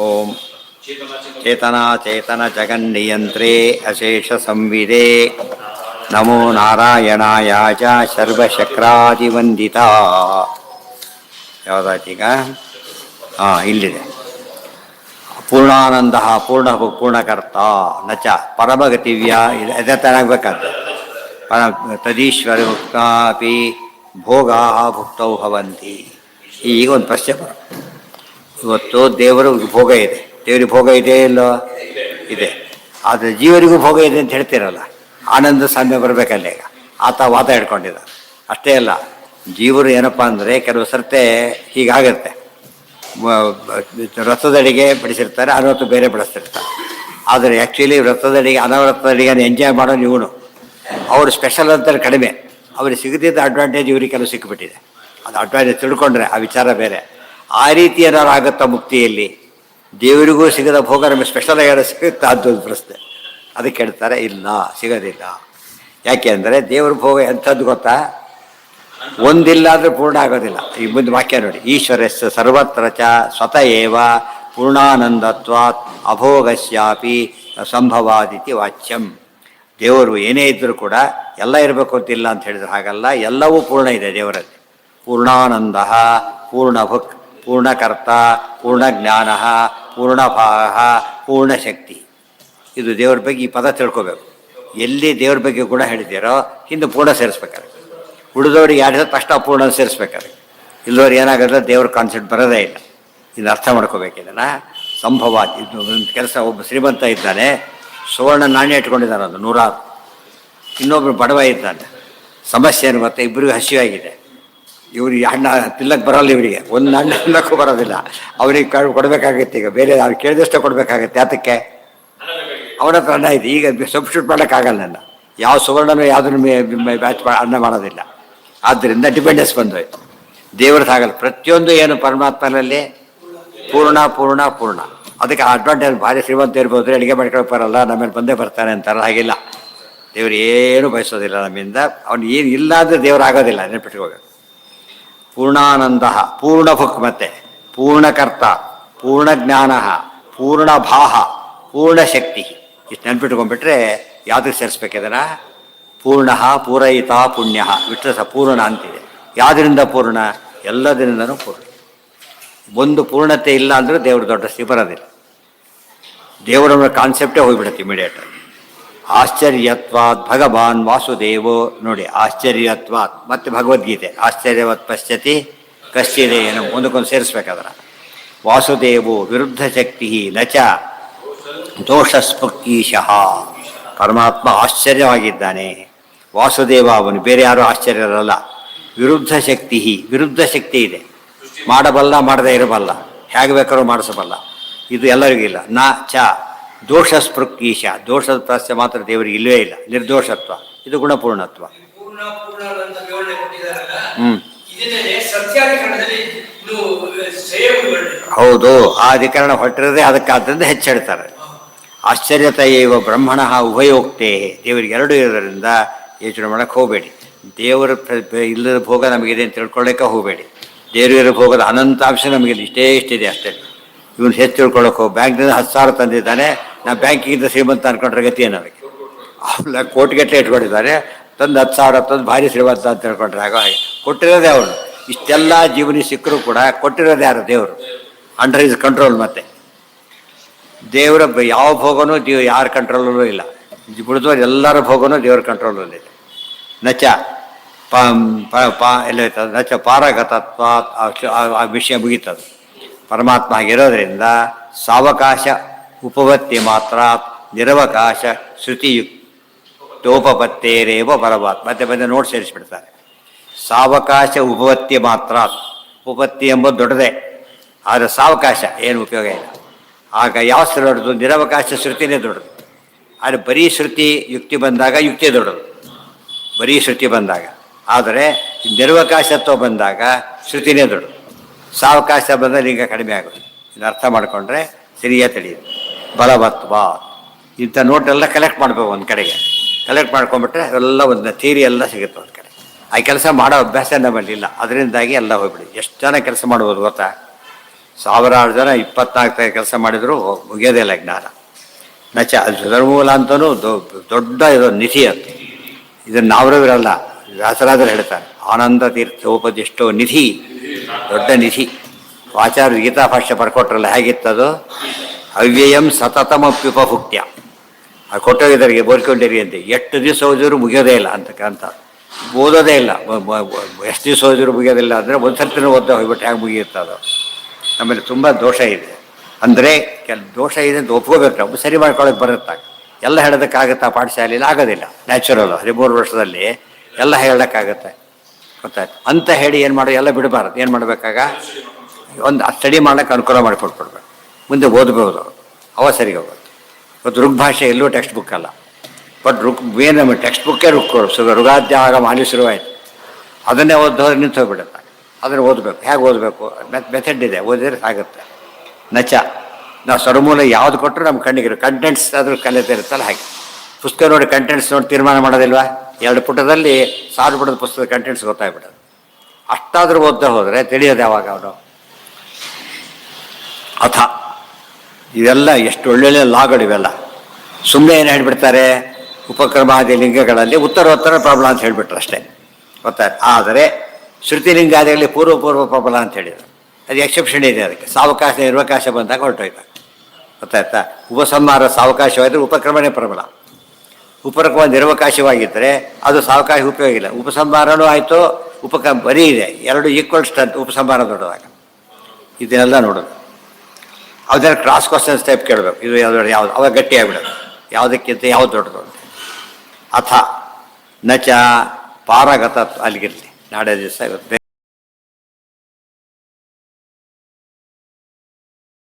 ಓಂ ಚೇತನಾ ಚೇತನ ಜಗನ್ನಿಯಂತ್ರೇ ಅಶೇಷ ಸಂವಿದೆ ನಮೋ ನಾರಾಯಣಾಯ ಚ ಸರ್ವಶಕ್ರಾದಿವಂದಿತ. ಯಾವುದಾಯ್ತೀಗ? ಇಲ್ಲಿದೆ. ಪೂರ್ಣಾನಂದ ಪೂರ್ಣಕರ್ತ ನಚ ಪರಮಗತಿವ್ಯ ಇದೇ ತನಾಗಬೇಕಾದ್ರೆ ತದೀಶ್ವರ ಮುಕ್ತಾಪಿ ಭೋಗಾ ಭುಕ್ತೌ ಭವಂತಿ. ಈಗ ಒಂದು ಪ್ರಶ್ನೆ ಬರ, ಇವತ್ತು ದೇವರು ಭೋಗ ಇದೆ, ದೇವರಿಗೆ ಭೋಗ ಇದೆ ಇಲ್ಲೋ? ಇದೆ. ಆದರೆ ಜೀವರಿಗೂ ಭೋಗ ಇದೆ ಅಂತ ಹೇಳ್ತೀರಲ್ಲ, ಆನಂದ ಸಾಮ್ಯ ಬರಬೇಕಲ್ಲ. ಈಗ ಆತ ವಾದ ಹಿಡ್ಕೊಂಡಿದ್ದ. ಅಷ್ಟೇ ಅಲ್ಲ, ಜೀವರು ಏನಪ್ಪ ಅಂದರೆ ಕೆಲವು ಸರ್ತೆ ಹೀಗಾಗತ್ತೆ, ವ್ರತದಡಿಗೆ ಬಿಡಿಸಿರ್ತಾರೆ, ಅನವತ್ತು ಬೇರೆ ಬಿಡಿಸ್ತಿರ್ತಾರೆ. ಆದರೆ ಆ್ಯಕ್ಚುಲಿ ವ್ರತದಡಿಗೆ ಅನವೃತ್ತದಡಿಗೆ ಎಂಜಾಯ್ ಮಾಡೋನು ಇವನು. ಅವರು ಸ್ಪೆಷಲ್ ಅಂತಾರೆ ಕಡಿಮೆ, ಅವ್ರಿಗೆ ಸಿಗದಿದ್ದ ಅಡ್ವಾಂಟೇಜ್ ಇವ್ರಿಗೆ ಕೆಲವು ಸಿಕ್ಕಿಬಿಟ್ಟಿದೆ. ಅದು ಅಡ್ವಾಂಟೇಜ್ ತಿಳ್ಕೊಂಡ್ರೆ ಆ ವಿಚಾರ ಬೇರೆ. ಆ ರೀತಿ ಏನಾದ್ರು ಆಗುತ್ತಾ ಮುಕ್ತಿಯಲ್ಲಿ? ದೇವರಿಗೂ ಸಿಗದ ಭೋಗ ನಮಗೆ ಸ್ಪೆಷಲ್ ಆಗಿ ಸಿಗುತ್ತಾ? ಅದೊಂದು ಪ್ರಶ್ನೆ. ಅದಕ್ಕೆ ಹೇಳ್ತಾರೆ ಇಲ್ಲ, ಸಿಗೋದಿಲ್ಲ. ಯಾಕೆ ಅಂದರೆ ದೇವ್ರ ಭೋಗ ಎಂಥದ್ದು ಗೊತ್ತಾ? ಒಂದಿಲ್ಲ ಅಂದರೆ ಪೂರ್ಣ ಆಗೋದಿಲ್ಲ. ಈ ಮುಂದೆ ವಾಕ್ಯ ನೋಡಿ, ಈಶ್ವರಸ್ಯ ಸರ್ವತ್ರ ಚ ಸ್ವತಃ ಏವ ಪೂರ್ಣಾನಂದತ್ವಾತ್ ಅಭೋಗಸ್ಯಾಪಿ ಸಂಭವಾದಿತಿ ವಾಚ್ಯಂ. ದೇವರು ಏನೇ ಇದ್ದರೂ ಕೂಡ ಎಲ್ಲ ಇರಬೇಕು ಅಂತಿಲ್ಲ ಅಂತ ಹೇಳಿದ್ರೆ ಹಾಗಲ್ಲ, ಎಲ್ಲವೂ ಪೂರ್ಣ ಇದೆ ದೇವರಲ್ಲಿ. ಪೂರ್ಣಾನಂದ, ಪೂರ್ಣಭುಕ್, ಪೂರ್ಣಕರ್ತ, ಪೂರ್ಣಜ್ಞಾನ, ಪೂರ್ಣಭಾಗ, ಪೂರ್ಣಶಕ್ತಿ. ಇದು ದೇವ್ರ ಬಗ್ಗೆ ಈ ಪದ ತಿಳ್ಕೋಬೇಕು. ಎಲ್ಲಿ ದೇವ್ರ ಬಗ್ಗೆ ಗುಣ ಹೇಳಿದ್ದೀರೋ ಹಿಂದೆ ಪೂರ್ಣ ಸೇರಿಸ್ಬೇಕಾದ್ರೆ, ಉಳಿದವ್ರಿಗೆ ಯಾರು ತಕ್ಷಣ ಪೂರ್ಣ ಸೇರಿಸ್ಬೇಕಾದ್ರೆ, ಇಲ್ಲವ್ರು ಏನಾಗೋದ್ರೆ ದೇವ್ರ ಕಾನ್ಸೆಪ್ಟ್ ಬರೋದೇ ಇಲ್ಲ. ಇದನ್ನು ಅರ್ಥ ಮಾಡ್ಕೋಬೇಕು. ಇದನ್ನು ಸಂಭವ. ಇದು ಒಂದು ಕೆಲಸ, ಒಬ್ಬ ಶ್ರೀಮಂತ ಇದ್ದಾನೆ, ಸುವರ್ಣ ನಾಣ್ಯ ಇಟ್ಕೊಂಡಿದ್ದಾನೆ, ಅದು 100. ಇನ್ನೊಬ್ಬರು ಬಡವ ಇದ್ದಾನೆ. ಸಮಸ್ಯೆ ಏನು ಮತ್ತೆ? ಇಬ್ಬರಿಗೂ ಹಸಿವಾಗಿದೆ. ಇವ್ರಿಗೆ ಹಣ್ಣ ತಿನ್ನಕ್ಕೆ ಬರೋಲ್ಲ, ಇವರಿಗೆ ಒಂದು ಹಣ್ಣು ತಿನ್ನಕ್ಕೂ ಬರೋದಿಲ್ಲ. ಅವ್ರಿಗೆ ಕೊಡಬೇಕಾಗತ್ತೆ. ಈಗ ಬೇರೆ ಅವ್ರು ಕೇಳಿದಷ್ಟೇ ಕೊಡಬೇಕಾಗತ್ತೆ. ಅದಕ್ಕೆ ಅವನ ಹತ್ರ ಅನ್ನ ಇದೆ. ಈಗ ಸಬ್ಸ್ಟಿಟ್ಯೂಟ್ ಮಾಡೋಕ್ಕಾಗಲ್ಲ. ನನ್ನ ಯಾವ ಸುವರ್ಣನೂ ಯಾವುದನ್ನು ಬ್ಯಾಚ್ ಅನ್ನ ಮಾಡೋದಿಲ್ಲ. ಆದ್ದರಿಂದ ಡಿಪೆಂಡೆನ್ಸ್ ಬಂದೋಯ್ತು. ದೇವ್ರದ್ದು ಆಗಲ್ಲ. ಪ್ರತಿಯೊಂದು ಏನು ಪರಮಾತ್ಮನಲ್ಲಿ ಪೂರ್ಣ ಪೂರ್ಣ ಪೂರ್ಣ. ಅದಕ್ಕೆ ಅಡ್ವಾಂಟೇಜ್. ಭಾರಿ ಶ್ರೀಮಂತ ಇರ್ಬೋದು, ಅಡುಗೆ ಮಾಡ್ಕೊಳಕ್ಕೆ ಬರಲ್ಲ, ನಮ್ಮೇಲೆ ಬಂದೇ ಬರ್ತಾನೆ ಅಂತಾರಲ್ಲ, ಹಾಗಿಲ್ಲ. ದೇವ್ರು ಏನು ಬಯಸೋದಿಲ್ಲ ನಮ್ಮಿಂದ. ಅವ್ನು ಏನು ಇಲ್ಲ ಅಂದರೆ ದೇವ್ರು ಆಗೋದಿಲ್ಲ, ನೆನಪಿಟ್ಕೋಬೇಕು. ಪೂರ್ಣಾನಂದ, ಪೂರ್ಣಭುಕ್, ಮತ್ತೆ ಪೂರ್ಣಕರ್ತ, ಪೂರ್ಣಜ್ಞಾನ, ಪೂರ್ಣಭಾಹ, ಪೂರ್ಣಶಕ್ತಿ. ಇಷ್ಟು ನೆನ್ಪಿಟ್ಕೊಂಡ್ಬಿಟ್ರೆ ಯಾವುದಕ್ಕೆ ಸೇರಿಸ್ಬೇಕಿದನ? ಪೂರ್ಣ, ಪೂರಯಿತ, ಪುಣ್ಯ, ವಿಠ್ಠಲ ಪೂರ್ಣ ಅಂತಿದೆ. ಯಾವುದರಿಂದ ಪೂರ್ಣ? ಎಲ್ಲದರಿಂದನೂ ಪೂರ್ಣ. ಒಂದು ಪೂರ್ಣತೆ ಇಲ್ಲ ಅಂದರೆ ದೇವ್ರ ದೊಡ್ಡ ಸ್ಥಿತಿ ಬರೋದಿಲ್ಲ. ದೇವರ ಕಾನ್ಸೆಪ್ಟೇ ಹೋಗ್ಬಿಡುತ್ತೆ ಇಮಿಡಿಯೇಟಾಗಿ. ಆಶ್ಚರ್ಯತ್ವಾತ್ ಭಗವಾನ್ ವಾಸುದೇವೋ. ನೋಡಿ, ಆಶ್ಚರ್ಯತ್ವಾತ್ ಮತ್ತೆ ಭಗವದ್ಗೀತೆ ಆಶ್ಚರ್ಯವತ್ ಪಶ್ಯತಿ ಕಶ್ಚಿದೇನು, ಒಂದಕ್ಕೊಂದು ಸೇರಿಸ್ಬೇಕಾದ್ರೆ. ವಾಸುದೇವೋ ವಿರುದ್ಧ ಶಕ್ತಿ ನಚ ದೋಷಸ್ಪೃಕ್ಕೀಶಃ. ಪರಮಾತ್ಮ ಆಶ್ಚರ್ಯವಾಗಿದ್ದಾನೆ. ವಾಸುದೇವ ಅವನು, ಬೇರೆ ಯಾರೂ ಆಶ್ಚರ್ಯರಲ್ಲ. ವಿರುದ್ಧ ಶಕ್ತಿ, ವಿರುದ್ಧ ಶಕ್ತಿ ಇದೆ. ಮಾಡಬಲ್ಲ, ಮಾಡದೇ ಇರಬಲ್ಲ, ಹೇಗೆ ಬೇಕಾದ್ರೂ ಮಾಡಿಸಬಲ್ಲ. ಇದು ಎಲ್ಲರಿಗಿಲ್ಲ. ನ ಚ ದೋಷಸ್ಪೃಕ್ಕೀಶ. ದೋಷದ ಪ್ರಶ್ನೆ ಮಾತ್ರ ದೇವರಿಗೆ ಇಲ್ಲವೇ ಇಲ್ಲ. ನಿರ್ದೋಷತ್ವ, ಇದು ಗುಣಪೂರ್ಣತ್ವ. ಹೌದು, ಆ ಅಧಿಕರಣ ಹೊರಟಿರೋದೇ ಅದಕ್ಕಾದ್ರಿಂದ ಹೆಚ್ಚು ಹೇಳ್ತಾರೆ. ಆಶ್ಚರ್ಯತ ಇವ ಬ್ರಹ್ಮಣ ಉಭಯೋಕ್ತೇ. ದೇವರಿಗೆ ಎರಡು ಇರೋದ್ರಿಂದ ಯೋಚನೆ ಮಾಡೋಕ್ಕೆ ಹೋಗಬೇಡಿ. ದೇವರ ಇಲ್ಲದ ಭೋಗ ನಮಗಿದೆ ಅಂತ ತಿಳ್ಕೊಳ್ಳೋಕೆ ಹೋಗಬೇಡಿ. ದೇವರ ಭೋಗದ ಅನಂತಾಂಶ ನಮಗೆ ಇಷ್ಟೇ ಇಷ್ಟಿದೆ ಅಷ್ಟೇ. ಇವನು ಹೆಚ್ಚು ತಿಳ್ಕೊಳ್ಳೋಕೆ ಹೋಗಿ ಬ್ಯಾಂಕ್ನಿಂದ 10,000 ತಂದಿದ್ದಾನೆ, ನಾ ಬ್ಯಾಂಕಿಗಿಂತ ಶ್ರೀಮಂತ ಅನ್ಕೊಂಡ್ರೆ ಗತಿ ಏನವರಿಗೆ? ಅವಲ್ಲ ಕೋಟಿಗಟ್ಟಲೆ ಇಟ್ಕೊಂಡಿದ್ದಾರೆ, ತಂದು 10,000 ತಂದು ಭಾರಿ ಶ್ರೀಮಂತ ಅಂತ ತಿಳ್ಕೊಂಡ್ರೆ ಆಗೋ ಹಾಗೆ. ಕೊಟ್ಟಿರೋದೇ ಅವನು. ಇಷ್ಟೆಲ್ಲ ಜೀವನಿ ಸಿಕ್ಕರೂ ಕೂಡ ಕೊಟ್ಟಿರೋದು ಯಾರು? ದೇವರು. Under is control. ಮತ್ತೆ ದೇವರ ಯಾವ ಭೋಗನೂ ಯಾರ ಕಂಟ್ರೋಲಲ್ಲೂ ಇಲ್ಲ. ಬಿಡಿದವ್ರು ಎಲ್ಲರ ಭೋಗನೂ ದೇವರ ಕಂಟ್ರೋಲಲ್ಲಿದೆ. ನಚ ಎಲ್ಲ ಇರ್ತದೆ. ನಚ ಪಾರಗತತ್ವ. ಆ ವಿಷಯ ಮುಗೀತದೆ. ಪರಮಾತ್ಮ ಆಗಿರೋದ್ರಿಂದ ಸಾವಕಾಶ ಉಪಪತ್ತಿ ಮಾತ್ರ ನಿರವಕಾಶ ಶ್ರುತಿಯುಕ್ತೋಪತ್ತೇರೇವ ಪರಮಾತ್ಮ. ಮತ್ತೆ ನೋಟ್ ಸೇರಿಸ್ಬಿಡ್ತಾರೆ. ಸಾವಕಾಶ ಉಪಪತ್ತಿ ಮಾತ್ರ. ಉಪಪತ್ತಿ ಎಂಬುದು ದೊಡ್ಡದೇ, ಆದರೆ ಸಾವಕಾಶ ಏನು ಉಪಯೋಗ ಇಲ್ಲ. ಆಗ ಯಾವ ಶ್ರುತಿ ದೊಡ್ಡದು? ನಿರವಕಾಶ ಶ್ರುತಿನೇ ದೊಡ್ಡದು. ಆದರೆ ಬರೀ ಶ್ರುತಿ ಯುಕ್ತಿ ಬಂದಾಗ ಯುಕ್ತಿ ದೊಡ್ಡದು, ಬರೀ ಶ್ರುತಿ ಬಂದಾಗ. ಆದರೆ ನಿರವಕಾಶತ್ವ ಬಂದಾಗ ಶ್ರುತಿನೇ ದೊಡ್ಡದು. ಸಾವಕಾಶ ಬಂದರೆ ಈಗ ಕಡಿಮೆ ಆಗೋದು. ಇದು ಅರ್ಥ ಮಾಡಿಕೊಂಡ್ರೆ ಸರಿಯಾಗಿ ತಿಳಿಯುದು. ಬಲವತ್ವ. ಇಂಥ ನೋಟೆಲ್ಲ ಕಲೆಕ್ಟ್ ಮಾಡಬೇಕು ಒಂದು ಕಡೆಗೆ. ಕಲೆಕ್ಟ್ ಮಾಡ್ಕೊಂಡ್ಬಿಟ್ರೆ ಎಲ್ಲ ಒಂದು ಥಿಯರಿ ಎಲ್ಲ ಸಿಗುತ್ತೆ ಒಂದು ಕಡೆ. ಆ ಕೆಲಸ ಮಾಡೋ ಅಭ್ಯಾಸ ನಮ್ಮಲ್ಲಿ ಇಲ್ಲ. ಅದರಿಂದಾಗಿ ಎಲ್ಲ ಹೋಗ್ಬಿಡಿ. ಎಷ್ಟು ಜನ ಕೆಲಸ ಮಾಡ್ಬೋದು ಗೊತ್ತಾ? ಸಾವಿರಾರು ಜನ 24 ಕೆಲಸ ಮಾಡಿದ್ರು ಮುಗಿಯೋದೇ ಇಲ್ಲ ಜ್ಞಾನ. ನಚ ಧರ್ಮೂಲ ಅಂತಲೂ ದೊಡ್ಡ ಇದು ನಿಧಿ ಅಂತ. ಇದನ್ನು ನಾವ್ರವರಲ್ಲ, ವ್ಯಾಸರಾದರು ಹೇಳ್ತಾರೆ, ಆನಂದ ತೀರ್ಥೋಪದಿಷ್ಟೋ ನಿಧಿ, ದೊಡ್ಡ ನಿಧಿ. ಆಚಾರ್ಯ ಗೀತಾ ಭಾಷ್ಯ ಬರ್ಕೊಟ್ರಲ್ಲ, ಹೇಗಿತ್ತದು? ಅವ್ಯಯಂ ಸತತಮಪ್ಯುಪಭುಕ್ತ್ಯ. ಅದು ಕೊಟ್ಟೋಗಿದ್ದರಿಗೆ ಬೋರ್ಕೊಂಡಿರಿ ಅಂತ. ಎಷ್ಟು ದಿವಸ ಓದಿದ್ರು ಮುಗಿಯೋದೇ ಇಲ್ಲ ಅಂತಕ್ಕಂಥ, ಓದೋದೇ ಇಲ್ಲ. ಎಷ್ಟು ದಿವಸ ಓದಿದ್ರು ಮುಗಿಯೋದಿಲ್ಲ ಅಂದರೆ ಒಂದು ಸರ್ತಿನೂ ಓದೋ ಹೋಗ್ಬಿಟ್ಟು ಹೇಗೆ ಮುಗಿಯುತ್ತೆ ಅದು. ಆಮೇಲೆ ತುಂಬ ದೋಷ ಇದೆ ಅಂದರೆ, ದೋಷ ಇದೆ ಅಂತ ಒಪ್ಕೋಬೇಕು ನಾವು, ಸರಿ ಮಾಡ್ಕೊಳ್ಳೋಕೆ ಬರುತ್ತಾಗ. ಎಲ್ಲ ಹೇಳೋದಕ್ಕಾಗತ್ತಾ ಪಾಠಶಾಲೆಯಲ್ಲಿ? ಆಗೋದಿಲ್ಲ. ನ್ಯಾಚುರಲ್ 13 ವರ್ಷದಲ್ಲಿ ಎಲ್ಲ ಹೇಳೋಕ್ಕಾಗತ್ತೆ? ಗೊತ್ತಾಯ್ತು ಅಂತ ಹೇಳಿ ಏನು ಮಾಡೋ, ಎಲ್ಲ ಬಿಡಬಾರ್ದು. ಏನು ಮಾಡಬೇಕಾಗ ಒಂದು ಸ್ಟಡಿ ಮಾಡೋಕ್ಕೆ ಅನುಕೂಲ ಮಾಡಿಕೊಟ್ಬಿಡ್ಬೇಕು, ಮುಂದೆ ಓದ್ಬೋದು, ಅವ ಸರಿಗೆ ಹೋಗೋದು. ಇವತ್ತು ಋಗ್ಭಾಷೆ ಎಲ್ಲೂ ಟೆಕ್ಸ್ಟ್ ಬುಕ್ ಅಲ್ಲ, ಬಟ್ ಏನು ಟೆಕ್ಸ್ಟ್ ಬುಕ್ಕೇ ಋಗಾದ್ಯಾಗ ಮಾಲಿ ಶುರುವಾಯಿತು, ಅದನ್ನೇ ಓದೋದ್ರೆ ನಿಂತು ಹೋಗ್ಬಿಡುತ್ತೆ. ಅದನ್ನು ಓದಬೇಕು. ಹೇಗೆ ಓದಬೇಕು? ಮೆಥಡ್ ಇದೆ, ಓದಿದ್ರೆ ಆಗುತ್ತೆ. ನಚ ನಾವು ಸರ್ವಮೂಲ ಯಾವುದು ಕೊಟ್ಟರು ನಮ್ಮ ಕಣ್ಣಿಗೆ ಕಂಟೆಂಟ್ಸ್ ಅದ್ರ ಕಲಿತೆ ಇರುತ್ತಲ್ಲ, ಹಾಗೆ ಪುಸ್ತಕ ನೋಡಿ ಕಂಟೆಂಟ್ಸ್ ನೋಡಿ ತೀರ್ಮಾನ ಮಾಡೋದಿಲ್ವಾ? 2 ಪುಟದಲ್ಲಿ 1000 ಪುಟದ ಪುಸ್ತಕದ ಕಂಟೆಂಟ್ಸ್ ಗೊತ್ತಾಗ್ಬಿಡೋದು. ಅಷ್ಟಾದರೂ ಓದ್ತಾ ಹೋದರೆ ತಿಳಿಯೋದು ಯಾವಾಗ ಅವನು? ಅಥ ಇವೆಲ್ಲ ಎಷ್ಟು ಒಳ್ಳೊಳ್ಳೆ ಲಾಗಳು ಇವೆಲ್ಲ. ಸುಮ್ಮನೆ ಏನು ಹೇಳಿಬಿಡ್ತಾರೆ, ಉಪಕ್ರಮಾದಿ ಲಿಂಗಗಳಲ್ಲಿ ಉತ್ತರೋತ್ತರ ಪ್ರಬಲ ಅಂತ ಹೇಳಿಬಿಟ್ರು ಅಷ್ಟೇ, ಗೊತ್ತಾಯ್ತು. ಆದರೆ ಶ್ರುತಿಲಿಂಗಾದಿಗಳಲ್ಲಿ ಪೂರ್ವ ಪ್ರಬಲ ಅಂತ ಹೇಳಿದರು. ಅದು ಎಕ್ಸೆಪ್ಷನ್ ಇದೆ, ಅದಕ್ಕೆ ಸಾವಕಾಶ ನಿರ್ವಕಾಶ ಬಂದಾಗ ಹೊರಟೋಯ್ತು, ಗೊತ್ತಾಯ್ತಾ. ಉಪಸಂಹಾರ ಸಾವಕಾಶವಾಗಿದ್ದರೆ ಉಪಕ್ರಮನೇ ಪ್ರಬಲ. ಉಪಕ್ರಮ ನಿರ್ವಕಾಶವಾಗಿದ್ದರೆ ಅದು ಸಾವಕಾಶ ಉಪಯೋಗ ಇಲ್ಲ. ಉಪಸಂಹಾರನೂ ಆಯಿತು, ಬರೀ ಇದೆ, 2 ಈಕ್ವಲ್ ಸ್ಟ್ರೆಂತ್. ಉಪಸಂಹಾರ ದೊಡ್ಡದಾಗ ಇದನ್ನೆಲ್ಲ ನೋಡೋದು. ಅದನ್ನ ಕ್ರಾಸ್ ಕ್ವಶನ್ಸ್ ಟೈಪ್ ಕೇಳಬೇಕು, ಇದು ಯಾವುದು ಅವಾಗ ಗಟ್ಟಿಯಾಗಿಬಿಡೋದು, ಯಾವುದಕ್ಕಿಂತ ಯಾವ್ದು ದೊಡ್ಡದು ಅಂತ. ಅಥ ನಚ ಪಾರಗತ ಅಲ್ಲಿಗಿರಲಿ, ನಾಳೆ ದಿವಸ ಇವತ್ತು